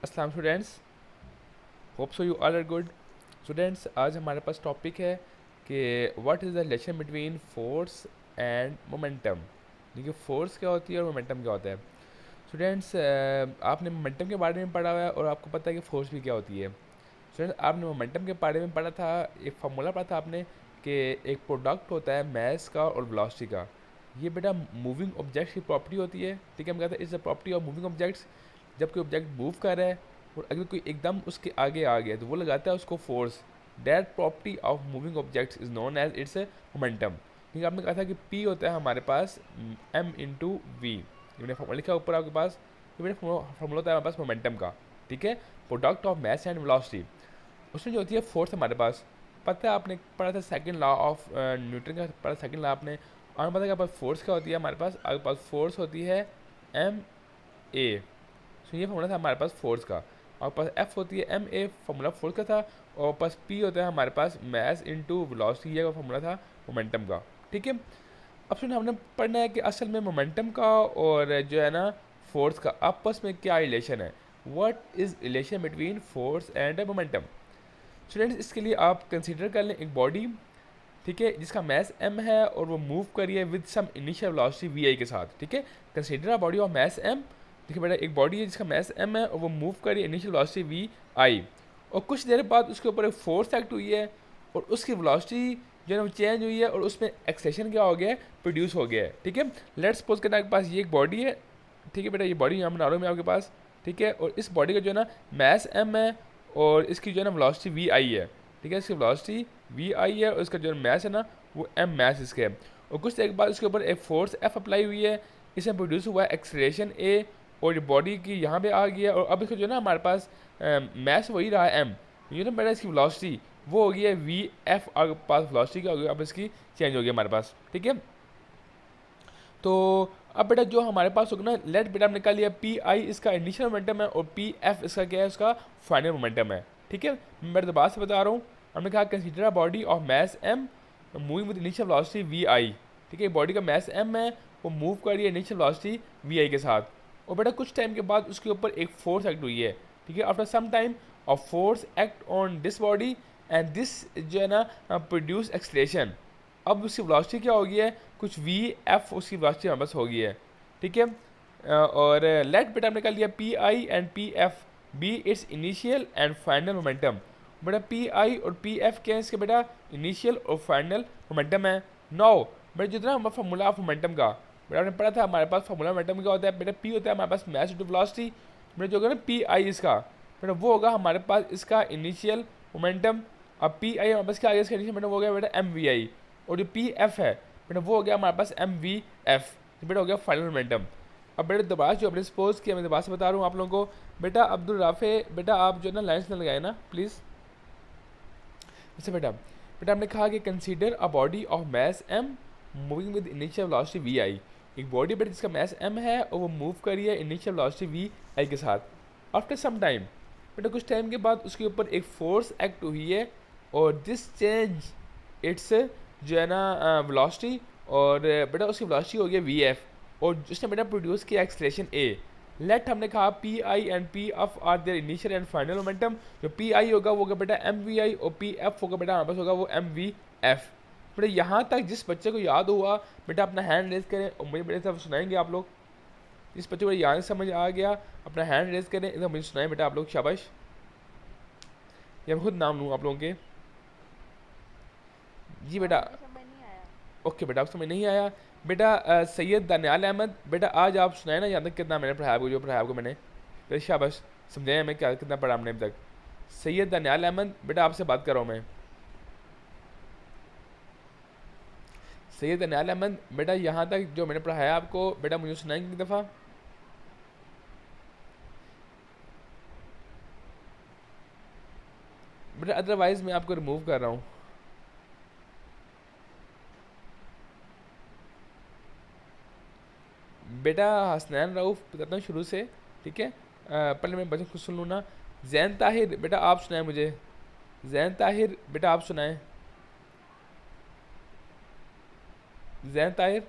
अस्सलाम students, hope so you all are good. Students, आज हमारे पास टॉपिक है कि what is the relation between force and momentum. देखिए, फोर्स क्या होती है और मोमेंटम क्या होता है। स्टूडेंट्स, आपने मोमेंटम के बारे में पढ़ा हुआ है और आपको पता है कि फोर्स भी क्या होती है। स्टूडेंट्स, आपने मोमेंटम के बारे में पढ़ा था, एक फार्मूला पढ़ा था आपने कि एक प्रोडक्ट होता है मास का और वेलोसिटी का। ये बेटा मूविंग ऑब्जेक्ट्स की प्रॉपर्टी होती है। ठीक है, हम कहते हैं it's the property of moving objects. जब कोई ऑब्जेक्ट मूव कर रहा है और अगर कोई एकदम उसके आगे आ गया तो वो लगाता है उसको force. That property of moving objects is known as its momentum. क्योंकि आपने कहा था कि पी होता है हमारे पास एम इंटू वी। मैंने फॉर्मूला लिखा ऊपर आपके पास, ये मेरा फॉर्मूला होता है हमारे पास मोमेंटम का। ठीक है, product of mass and velocity. उसमें जो होती है फोर्स हमारे पास, पता है आपने पढ़ा था सेकंड लॉ ऑफ न्यूटन का, पढ़ा सेकंड लॉ आपने। और पता है कि पास फोर्स क्या होती है हमारे पास, आपके पास फोर्स होती है एम ए। सो ये फॉर्मूला था हमारे पास फोर्स का। और पास एफ होती है एम ए, फॉर्मूला फोर्स का था। और पास पी होता है हमारे पास मास इंटू वेलोसिटी, ये फॉर्मूला था मोमेंटम का। ठीक है, अब सुन हमने पढ़ना है कि असल में मोमेंटम का और जो है ना फोर्स का आपस में क्या रिलेशन है। What is relation between force and momentum. Students, इसके लिए आप कंसीडर कर लें एक बॉडी, ठीक है, जिसका मास m है और वो मूव करी है with some initial velocity vi के साथ। ठीक है, consider a body of mass m। देखिए बेटा, एक बॉडी है जिसका मास m है और वो मूव करी है इनिशियल वेलोसिटी vi, और कुछ देर बाद उसके ऊपर एक फोर्स एक्ट हुई है और उसकी वेलोसिटी जो है वो चेंज हुई है और उसमें एक्सेशन क्या हो गया है, प्रोड्यूस हो गया है। ठीक है, लेट्स सपोज करना आपके पास ये एक बॉडी है। ठीक है बेटा, ये बॉडी यहाँ बना रहा हूँ मैं आपके पास। ठीक है, और इस बॉडी का जो है ना मास m है और इसकी जो है ना वेलोसिटी vi है। ठीक है, इसकी वेलोसिटी vi है और इसका जो मैस है ना वो m मैस इसके है। और कुछ देर बाद इसके ऊपर एक फोर्स F अप्लाई हुई है, इसमें प्रोड्यूस हुआ है एक्सलेशन A, और ये बॉडी की यहाँ पे आ गया है। और अब इसका जो है ना हमारे पास मैस वही रहा है m। ये ना मेरा इसकी वेलोसिटी वो हो गई है वी एफ, आगे पास वेलोसिटी क्या हो गई, अब इसकी चेंज हो गई हमारे पास। ठीक है, तो अब बेटा जो हमारे पास होगा ना, लेट बेटा हमने निकाल लिया पी आई इसका इनिशियल मोमेंटम है और पी एफ इसका क्या है, उसका फाइनल मोमेंटम है। ठीक है, मैं दोबारा से बता रहा हूँ। हमने कहा consider a body of mass m moving with initial velocity v i. ठीक है, बॉडी का मास एम है, वो मूव कर रही है इनिशियल वेलोसिटी वी आई के साथ। और बेटा कुछ टाइम के बाद उसके ऊपर एक फोर्स एक्ट हुई है। ठीक है, after some time a force act on this body and this जो है ना प्रोड्यूस एक्सलेशन। अब उसकी वेलोसिटी क्या होगी है, कुछ वी एफ उसकी वेलोसिटी हमारे पास होगी है। ठीक है, और लेट बेटा हमने निकाल लिया P I and P F be its initial and final momentum. बेटा पी आई और पी एफ क्या है इसके बेटा, इनिशियल और फाइनल मोमेंटम है। नाउ बेटा जितना हमारा फॉर्मूला ऑफ मोमेंटम का बेटा आपने पढ़ा था, हमारे पास फॉर्मूला मोमेंटम क्या होता है बेटा, पी होता है हमारे पास मास इनटू वेलोसिटी। बेटा जो होगा ना पी आई इसका बेटा वो होगा हमारे पास इसका इनिशियल मोमेंटम। अब पी आई हमारे पास क्या आ गया, इसका इनिशियल मोमेंटम हो गया बेटा एम वी आई, और जो पी एफ है बेटा वो हो गया हमारे पास एम वी एफ, तो बेटा हो गया फाइनल मोमेंटम। अब बेटा दोबारा जो अपने सपोज किया, मैं दोबारा से बता रहा हूँ आप लोगों को। बेटा अब्दुल राफे बेटा आप जो है ना लाइन्स में लगाए ना प्लीज़। जैसे बेटा बेटा हमने कहा कि consider a body of mass m moving with initial velocity v i. एक बॉडी बेटा जिसका मास एम है और वो मूव कर रही है इनिशियल वेलोसिटी वी आई के साथ। आफ्टर सम टाइम बेटा कुछ टाइम के बाद उसके ऊपर एक फोर्स एक्ट हुई है और दिस चेंज इट्स जो है ना वेलोसिटी, और बेटा उसकी वेलोसिटी हो गई वी एफ और जिसने बेटा प्रोड्यूस किया एक्सलेशन ए। लेट हमने कहा P I and P f are their initial and final momentum. जो पी आई होगा वो होगा बेटा एम वी आई और पी एफ होगा बेटा हमारे पास होगा वो एम वी एफ। बेटा यहाँ तक जिस बच्चे को याद हुआ बेटा अपना हैंड रेज करें और मुझे बेटे सब सुनाएंगे आप लोग। जिस बच्चे को यहाँ से समझ आ गया अपना हैंड रेज करें, इधर मुझे सुनाएं बेटा आप लोग, शाबाश। या मैं खुद नाम लूँ आप लोगों के। जी हाँ, बेटा। मुझे समझ नहीं आया। ओके बेटा, आप समझ नहीं आया। बेटा सैयद दानियाल अहमद बेटा आज आप सुनाए ना यहाँ तक कितना मैंने पढ़ाया आपको, जो पढ़ाया आपको मैंने बेटा शाबाश। समझाया मैं क्या कितना पढ़ा हमने अभी तक। सैयद दानियाल अहमद बेटा आपसे बात कर रहा हूँ मैं। सैयद दानियाल अहमद बेटा यहाँ तक जो मैंने पढ़ाया आपको बेटा मुझे सुनाएंगे एक दफ़ा। बेटा अदरवाइज़ मैं आपको रिमूव कर रहा हूँ। बेटा हसनैन रऊफ़ बताता हूँ शुरू से। ठीक है, पहले मैं बच्चों को सुन लूँ ना। जैन ताहिर बेटा आप सुनाए मुझे। जैन ताहिर बेटा आप सुनाएं। Jain Tahir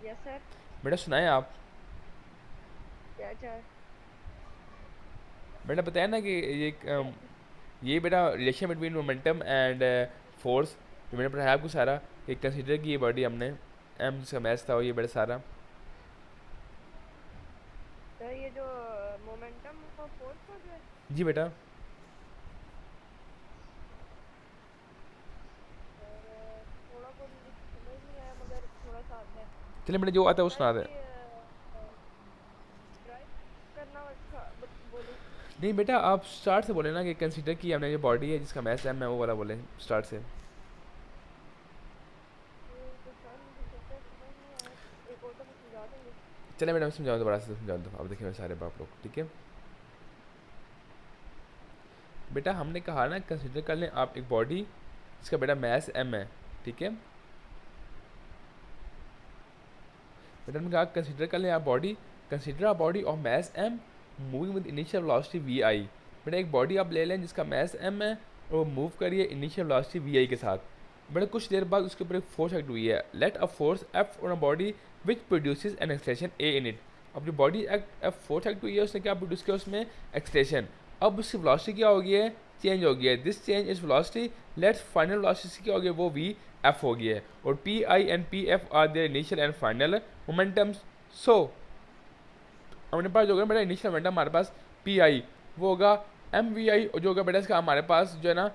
yes sir. बेटा सुनाएं आप। क्या चार? मैंने बताया ना कि ये बेटा relation between momentum and force जो मैंने पढ़ाया आपको सारा, कि कंसिडर की ये बॉडी हमने एम जिसका मैच था, वो ये बेटा सारा। तो ये जो मोमेंटम और फोर्स का जो है, जी बेटा। सर थोड़ा कुछ समझ नहीं आया मगर थोड़ा सा आता है। चलिए बेटा जो आता है वो ड्राइव सुना दे। की ड्राइव करना बोलूँ। नहीं बेटा आप स्टार्ट से बोले ना कि कंसिडर की हमने जो बॉडी है जिसका मैच एम है, वो वाला बोले स्टार्ट से। तो सर मुझे फिर से समझ नहीं आया, एक और दफ़ा समझा देंगे। चलिए मैडम समझाऊँ दोबारा से समझाऊँ, तो अब देखिए मेरे सारे बाप लोग, ठीक है बेटा। हमने कहा ना कंसिडर कर लें आप एक बॉडी जिसका बेटा मैथ एम है, ठीक है बेटा। हमने कहा कंसिडर कर लें आप body, consider a body of mass m moving with initial velocity v i. बेटा एक बॉडी आप ले लें जिसका मैथ एम है और वो मूव करिए इनिशियल वेलोसिटी वी आई के साथ। बेटा कुछ देर बाद उसके ऊपर एक फोर्स एक्ट हुई है, let a force f on a body which produces an acceleration a in it. अपनी body act f force act हुई है, उसने क्या प्रोड्यूस किया उसमें, एक्सलेशन। अब उसकी वेलोसिटी क्या हो गई है, चेंज हो गया है। This change is velocity, let's final velocity क्या हो गया, वो वी एफ हो गया है। और p I and P f are their initial and final momentums. So अपने पास जो होगा बेटा इनिशियल मोमेंटम हमारे पास पी आई, वो होगा एम वी आई, और जो होगा बेटा इसका हमारे पास जो है ना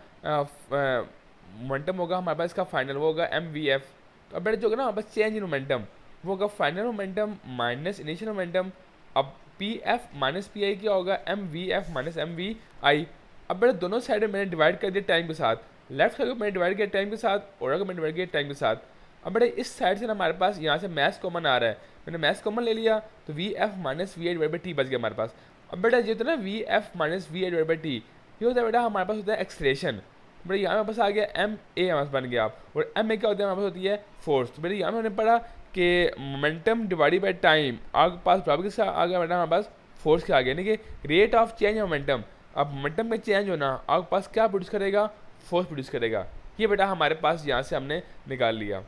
मोमेंटम होगा हमारे पास इसका फाइनल, वो होगा एम वी एफ। तो अब बेटा जो होगा ना हमारे पास चेंज इन मोमेंटम, वो होगा final momentum minus initial momentum. अब p f minus p i क्या होगा, m v F minus m v i. अब बेटा दोनों साइड में मैंने डिवाइड कर दिया टाइम के साथ, लेफ्ट साइड को मैंने डिवाइड किया टाइम के साथ और को मैंने डिवाइड किया टाइम के साथ। अब बेटा इस साइड से ना हमारे पास यहाँ से मैथ्स कॉमन आ रहा है, मैंने मैथ्स कॉमन ले लिया तो V F minus V I divide by T बच गया हमारे पास। अब बेटा ये होता है ना V F minus V I divide by T, ये होता है बेटा हमारे पास होता है एक्सलेशन। बेटा यहाँ हमारे पास आ गया एम ए हमारे पास बन गया आप, और एम ए क्या होता है हमारे पास होती है फोर्स। तो बेटा यहाँ में हमने पढ़ा कि मोमेंटम डिवाइडेड बाई टाइम, आपके पास बराबर किसका आ गया बेटा, हमारे पास फोर्स का आ गया, यानी कि रेट ऑफ चेंज मोमेंटम। अब मोमेंटम में चेंज होना आपके पास क्या प्रोड्यूस करेगा, फोर्स प्रोड्यूस करेगा। ये बेटा हमारे पास यहाँ से हमने निकाल लिया।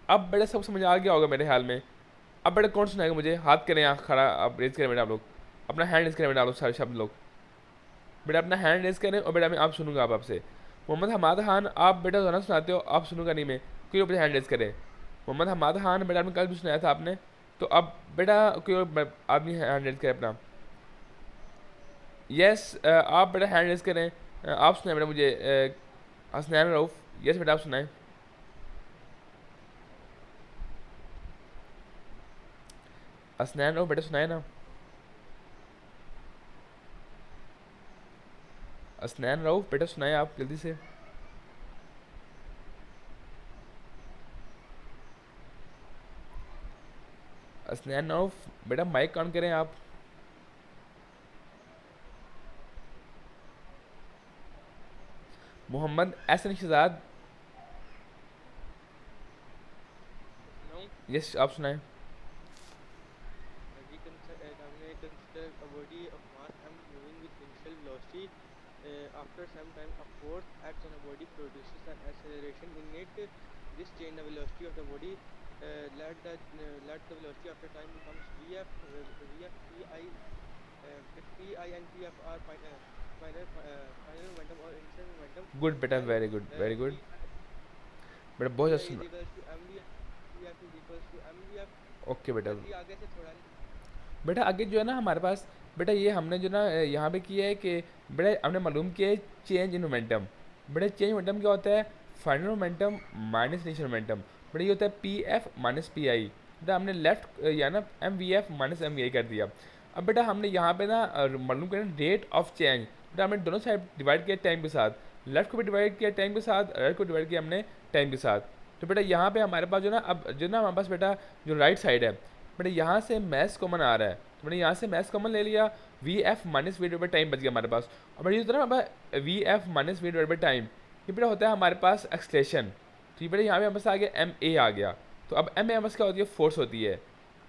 अब बेटा सब समझ आ गया होगा मेरे ख्याल में। अब बेटा कौन सुनाएगा मुझे, हाथ करें यहाँ खड़ा, आप रेज करें बेटा, आप लोग अपना हैंड रेज करें बेटा, आप लोग सारे शब्द लोग बेटा अपना हैंड रेज करें, और बेटा मैं आप सुनूंगा आप आपसे। मोहम्मद हमाद खान आप बेटा गाना सुनाते हो, आप सुनूंगा नहीं मैं, कोई ऊपर हैंड रेज करे। मोहम्मद हमाद खान बेटा आपने कल भी सुनाया था आपने, तो अब बेटा कोई और आदमी हैंड रेज करे अपना। यस आप बेटा हैंड रेज करें, आप सुनाए बेटा मुझे, हसनैन रऊफ। यस बेटा आप सुनाए, हसनैन रऊफ बेटा सुनाए ना, हसनैन रऊफ बेटा सुनाए आप जल्दी से। हसनैन रऊफ बेटा माइक ऑन करें आप। मोहम्मद एहसन शहजाद, सुनाऊं? यस आप सुनाए। हमने consider a body of mass m moving with initial velocity. After some time, a force acts on a body, produces an acceleration in it. This change the velocity of the body. Let the velocity after time becomes vf. Vf pi. If pi and pf are final momentum or initial momentum, good बेटा, then very good very good pi बेटा, बहुत pi अच्छा is सुना। equals to mvf. Pf is equals to mvf. Okay बेटा। जल्दी आगे से थोड़ा बेटा आगे जो है ना हमारे पास, बेटा ये हमने जो ना यहाँ पे किया है कि बेटा हमने मालूम किया है चेंज इन मोमेंटम। बेटा चेंज मोमेंटम क्या होता है, final momentum minus initial momentum. बेटा ये होता है p f minus p i. बेटा हमने लेफ्ट या ना m v F minus m v i कर दिया। अब बेटा हमने यहाँ पे ना मालूम करना रेट ऑफ चेंज। बेटा हमने दोनों साइड डिवाइड किया टाइम के साथ, लेफ्ट को भी डिवाइड किया टाइम के साथ, राइट को डिवाइड किया हमने टाइम के साथ। तो बेटा यहाँ पे हमारे पास जो ना, अब जो ना हमारे पास बेटा जो राइट साइड है, बेटा यहाँ से मैथ्स कॉमन आ रहा है, तो मैंने यहाँ से मैथ्स कॉमन ले लिया, V F minus we divide by time बच गया हमारे पास। और बेटा ये होता है ना हमारे पास v F minus we divide by time, ये बेटा होता है हमारे पास एक्सलेशन। तो ये बेटा यहाँ पे हमारे पास आ गया एम ए आ गया। तो अब एम ए हमारे पास क्या होती है, फोर्स होती है।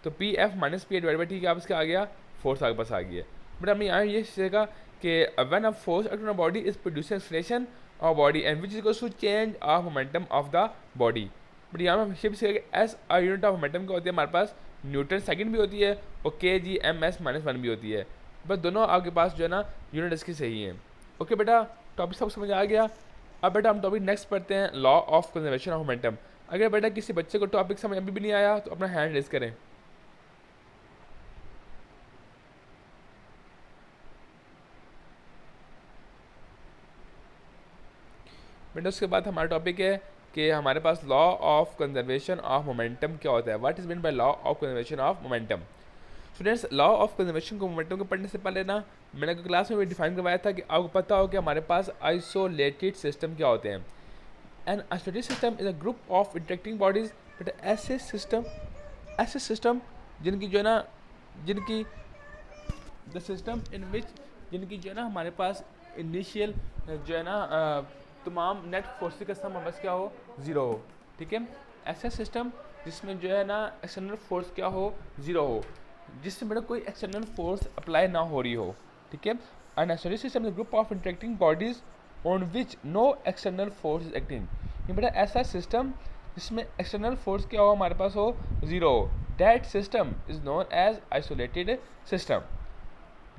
तो P f minus P divide by T क्या आपस आ गया, फोर्स आपके पास आ गया। बेटा हमने यहाँ ये सीखा कि when a force act on a body is producing acceleration of body and which is equals to change of momentum of the body. But यहाँ में हम ये भी सीखा कि S I unit of momentum क्या होती है हमारे पास, न्यूटन सेकंड भी होती है, और K G M S minus one भी होती है। बस दोनों आपके पास जो है ना यूनिट इसकी सही है। ओके बेटा, टॉपिक सब समझ आ गया। अब बेटा हम टॉपिक नेक्स्ट पढ़ते हैं, law of conservation of momentum. अगर बेटा किसी बच्चे को टॉपिक समझ अभी भी नहीं आया तो अपना हैंड रेज करें। बेटा उसके बाद हमारा टॉपिक है कि हमारे पास law of conservation of momentum क्या होता है, what is mean by law of conservation of momentum. Students, law of conservation को मोमेंटम को पढ़ने से पहले ना मैंने क्लास में भी डिफाइन करवाया था कि आपको पता हो कि हमारे पास आइसोलेटेड सिस्टम क्या होते हैं। N isolated system is a group of interacting bodies. But ऐसे सिस्टम जिनकी जो है ना जिनकी द सिस्टम इन विच जिनकी जो है ना हमारे पास इनिशियल जो है ना तमाम नेट फोर्सेस का सम बस क्या हो, ज़ीरो हो। ठीक है, ऐसा सिस्टम जिसमें जो है ना एक्सटर्नल फोर्स क्या हो, ज़ीरो हो, जिससे मेरा कोई एक्सटर्नल फोर्स अप्लाई ना हो रही हो। ठीक है, an isolated system is group of interacting bodies on which no external force is acting. ये बेटा ऐसा सिस्टम जिसमें एक्सटर्नल फोर्स क्या हो, हमारे पास हो, ज़ीरो हो, that system is known as isolated system.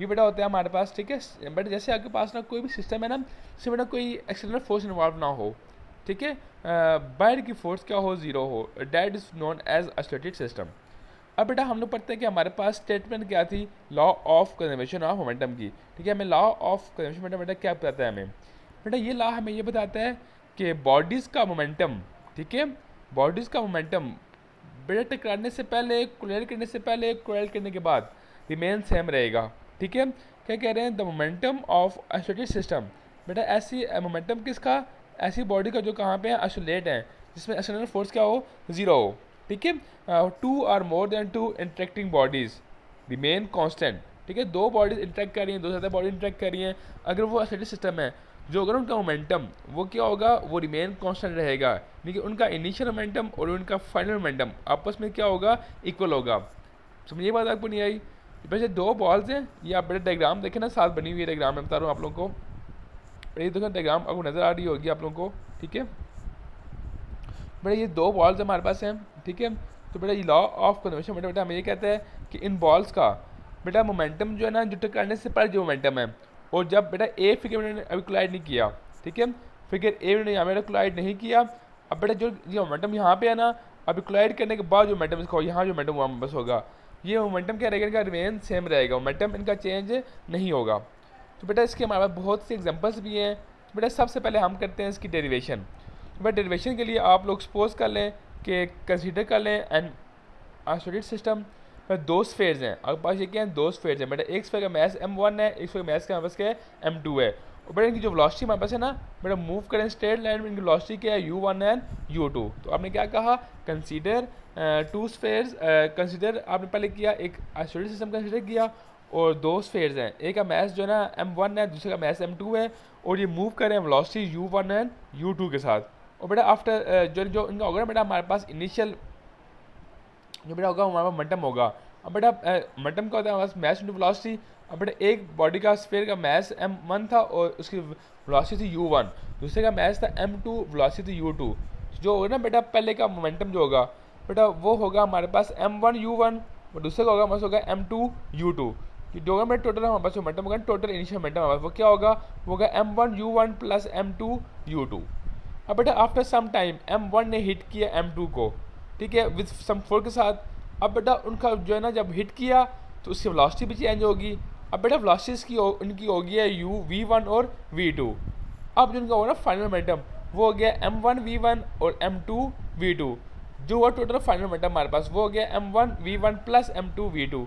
ये बेटा होता है हमारे पास। ठीक है, बट जैसे आपके पास ना कोई भी सिस्टम है ना जिसमें बेटा कोई एक्सटर्नल फोर्स इन्वॉल्व ना हो, ठीक है, बाहर की फोर्स क्या हो, ज़ीरो हो, that is known as isolated system. अब बेटा हम लोग पढ़ते हैं कि हमारे पास स्टेटमेंट क्या थी, law of conservation of momentum की। ठीक है, हमें लॉ ऑफ कंजर्वेशन मोमेंटम बेटा क्या बताता है हमें, बेटा ये लॉ हमें ये बताता है कि बॉडीज़ का मोमेंटम, ठीक है, बॉडीज़ का मोमेंटम बेटा टकराने से पहले, कोलाइड करने से पहले, कोलाइड करने के बाद रिमेन सेम रहेगा। ठीक है, क्या कह रहे हैं, the momentum of isolated system. बेटा ऐसी मोमेंटम किसका, ऐसी बॉडी का जो कहाँ पे है, आइसोलेट है, जिसमें एक्सटर्नल फोर्स क्या हो, ज़ीरो हो। ठीक है, टू और more than two interacting bodies remain constant. ठीक है, दो बॉडीज इंटरेक्ट कर रही हैं, दो से ज़्यादा बॉडी इंटरेक्ट कर रही हैं, अगर वो आइसोलेटेड सिस्टम है, जो अगर उनका मोमेंटम वो क्या होगा, वो रिमेन कांस्टेंट रहेगा, यानी कि उनका इनिशियल मोमेंटम और उनका फाइनल मोमेंटम आपस में क्या होगा, इक्वल होगा। समझिए बात आपको नहीं आई। वैसे दो बॉल्स हैं, ये आप बेटा डायग्राम देखें ना, साथ बनी हुई है डायग्राम, मैं बता रहा हूँ आप लोगों को। ये देखो डायग्राम आपको नज़र आ रही होगी आप लोगों को। ठीक है बेटा, ये दो बॉल्स हमारे पास हैं। ठीक है, तो बेटा ये लॉ ऑफ कंजर्वेशन बेटा हमें ये कहता है कि इन बॉल्स का बेटा मोमेंटम जो है ना, जो टकराने से पहले जो मोमेंटम है, और जब बेटा ए फिगर मैंने अभी कोलाइड नहीं किया, ठीक है, फिगर ए मैंने यहाँ मेरा कोलाइड नहीं किया, अब बेटा जो ये मोमेंटम यहाँ पे है ना, अभी कोलाइड करने के बाद जो मोमेंटम इसका यहाँ जो मोमेंटम वहाँ बस होगा, ये मोमेंटम क्या रहेगा, इनका रिमेन सेम रहेगा, मोमेंटम इनका चेंज नहीं होगा। तो बेटा इसके हमारे पास बहुत से एग्जांपल्स भी हैं। तो बेटा सबसे पहले हम करते हैं इसकी डेरिवेशन। तो बेटा डेरिवेशन के लिए आप लोग सपोज कर लें कि कंसीडर कर लें एन आइसोलेटेड सिस्टम पर दो स्फेयर्स हैं, आपके पास ये क्या है, दो स्फेयर्स हैं बेटा, एक स्फेयर का मैस m1 है, एक स्फेयर का मैस का हमारे पास क्या है, m2 है। और बेटा इनकी जो वेलोसिटी हमारे पास है ना बेटा, मूव करें स्ट्रेट लाइन में, इनकी वेलोसिटी क्या है, u1 एंड u2। तो आपने क्या कहा, कंसीडर टू स्फेयर्स, कंसीडर आपने पहले किया एक आइसोलेटेड सिस्टम कंसीडर किया, और दो स्फेयर्स हैं, एक का मैस जो है ना m1 है, दूसरे का मैस m2 है, और ये मूव करें वेलोसिटी u1 एंड u2 के साथ। और बेटा आफ्टर जो इनका होगा ना बेटा, हमारे पास इनिशियल जो बेटा होगा हमारा मोमेंटम होगा। अब बेटा मोमेंटम का होता है हमारे पास मैस इंटू वेलोसिटी। अब बेटा एक बॉडी का स्फीयर का मैस m1 था और उसकी वेलोसिटी थी u1, दूसरे का मैस था m2, वेलोसिटी थी u2। जो होगा ना बेटा पहले का मोमेंटम जो होगा बेटा वो होगा हमारे पास m1 u1, और दूसरे का होगा हमारे पास होगा m2 u2। जो होगा मेरा टोटल हमारे पास मोमेंटम होगा, टोटल इनिशियल मोमेंटम हमारे पास वो क्या होगा, वो होगा m1 u1 plus m2 u2। अब बेटा आफ्टर सम टाइम m1 ने हिट किया m2 को, ठीक है, विद सम फोर्स के साथ। अब बेटा उनका जो है ना जब हिट किया तो उसकी वेलोसिटी भी चेंज होगी। अब बेटा वेलोसिटीज़ की उनकी होगी है u v1 और v2। अब जो उनका होगा ना फाइनल मोमेंटम वो हो गया m1 v1 और m2 v2। जो हुआ टोटल फाइनल मोमेंटम हमारे पास वो हो गया m1 v1 plus m2 v2।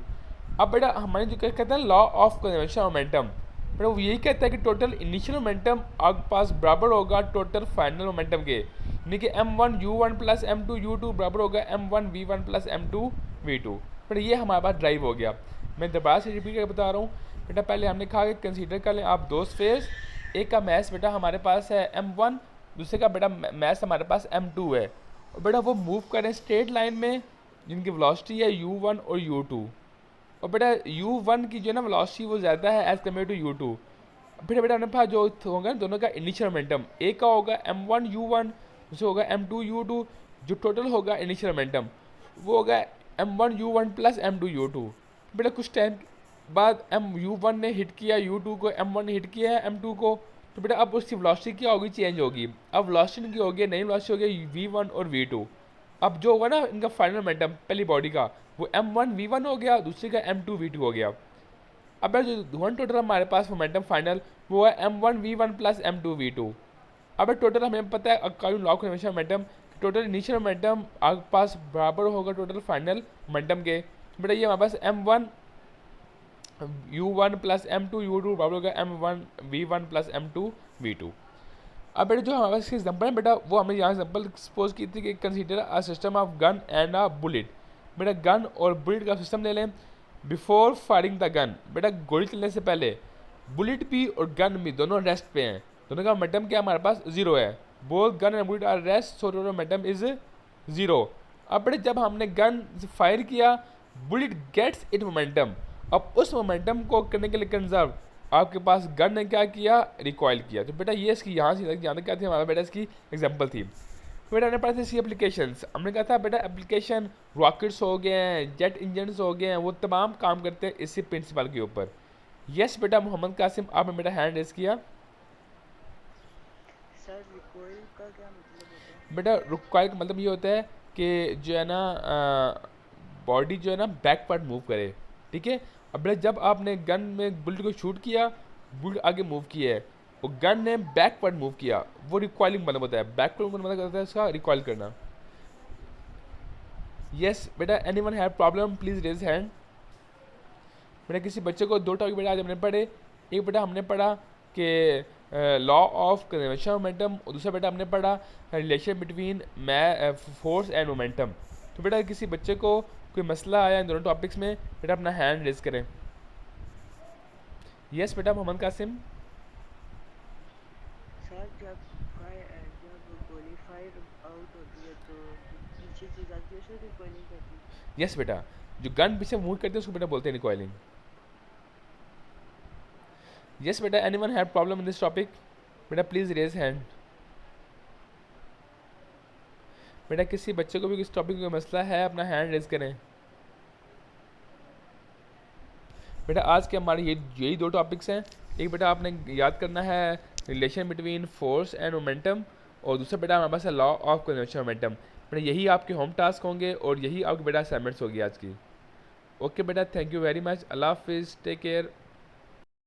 अब बेटा हमारे जो कहते हैं लॉ ऑफ कंजर्वेशन मोमेंटम, बेटा वो यही कहता है कि टोटल इनिशियल मोमेंटम आपके पास बराबर होगा टोटल फाइनल मोमेंटम के, यानी कि m1 u1 plus m2 u2 बराबर होगा m1 v1 plus m2 v2। बेटा ये हमारे पास ड्राइव हो गया। मैं दोबारा से रिपीट करके बता रहा हूँ बेटा, पहले हमने कहा कि कंसीडर कर लें आप दो स्फेयर्स, एक का मैस बेटा हमारे पास है m1, दूसरे का बेटा मैस हमारे पास m2 है, और बेटा वो मूव करें स्ट्रेट लाइन में जिनकी वेलोसिटी है u1 और u2। और बेटा u1 की जो है ना वेलोसिटी वो ज़्यादा है एज़ कम्पेयर टू u2। फिर बेटा अपने पास जो होगा दोनों का इनिशियल मोमेंटम, एक का होगा m1 u1, दूसरा होगा m2 u2, जो टोटल होगा इनिशियल मोमेंटम वो होगा m1 u1 plus m2 u2। बेटा कुछ टाइम बाद u1 ने हिट किया u2 को, m1 ने हिट किया है m2 को, तो बेटा अब उसकी वेलोसिटी क्या होगी, चेंज होगी। अब वेलोसिटी की होगी, नई वेलोसिटी होगी v1 और v2। अब जो होगा ना इनका फाइनल मोमेंटम पहली बॉडी का, वो m1 v1 हो गया, दूसरी का m2 v2 हो गया। अब बेटा जो वन टोटल हमारे पास मोमेंटम फाइनल वो है m1 v1 plus m2 v2। अब टोटल हमें पता है according law of convention momentum, total initial momentum आपके पास बराबर होगा टोटल फाइनल मोमेंटम के। बेटा ये हमारे पास m1 u1 plus m2 u2 बराबर होगा m1 v1 plus m2 v2। अब बेटा जो हमारे पास एग्जाम्पल है बेटा, वो हमने यहाँ एग्जाम्पल सपोज की थी कि consider a system of gun and a bullet. बेटा गन और बुलेट का सिस्टम ले लें। बिफोर फायरिंग द गन, बेटा गोली चलने से पहले बुलेट भी और गन भी दोनों रेस्ट पे हैं, दोनों का मोमेंटम क्या हमारे पास जीरो है। Both gun and bullet are rest, so total momentum is zero. अब बेटा जब हमने गन फायर किया, बुलेट गेट्स इट मोमेंटम। अब उस मोमेंटम को करने के लिए कंजर्व आपके पास गन ने क्या किया, रिकॉइल किया। तो बेटा ये इसकी यहाँ से यहाँ तक क्या थी हमारा बेटा इसकी एग्जांपल थी। बेटा हमने पढ़ा था इसकी एप्लीकेशंस, हमने कहा था बेटा एप्लीकेशन रॉकेट्स हो गए हैं, जेट इंजन्स हो गए हैं, वो तमाम काम करते हैं इसी प्रिंसिपल के ऊपर। यस बेटा मोहम्मद कासिम, आपने मेरा हैंड रेस किया। सर रिकॉइल का क्या मतलब होता है? बेटा रिकॉइल का मतलब ये होता है कि जो है ना बॉडी जो है ना बैकवर्ड मूव करे, ठीक है। अब बेटा जब आपने गन में बुलेट को शूट किया, बुलेट आगे मूव किया है, और गन ने बैकवर्ड मूव किया, वो रिकॉइलिंग मतलब होता है। बैकवर्ड मतलब होता है इसका रिकॉइल करना। यस बेटा anyone have problem please raise hand. बेटा किसी बच्चे को दो टॉपिक बेटा आज हमने पढ़े। एक बेटा हमने पढ़ा कि लॉ ऑफ कन्वेंशन मोमेंटम, और दूसरा बेटा हमने पढ़ा relation between force and momentum. तो बेटा किसी बच्चे को कोई मसला आया इन दोनों टॉपिक्स में, बेटा अपना हैंड रेज करें। यस बेटा मोहम्मद कासिम। सर जब गोली फायर आउट होती है तो जो पीछे चीज आती है उसे रिकॉइलिंग कहते हैं। यस बेटा जो गन पीछे मूव करते हैं उसको बेटा बोलते हैं रिकॉइलिंग। यस बेटा anyone have problem in this topic, बेटा प्लीज रेज हैंड। बेटा किसी बच्चे को भी किस टॉपिक में मसला है अपना हैंड रेज करें। बेटा आज के हमारे यही दो टॉपिक्स हैं। एक बेटा आपने याद करना है relation between force and momentum, और दूसरा बेटा हमारे पास है लॉ ऑफ कन्वेंशन मोमेंटम। बेटा यही आपके होम टास्क होंगे और यही आपके बेटा असाइनमेंट्स होगी आज की। ओके बेटा, थैंक यू वेरी मच, अल्लाह हाफिज़, टेक केयर।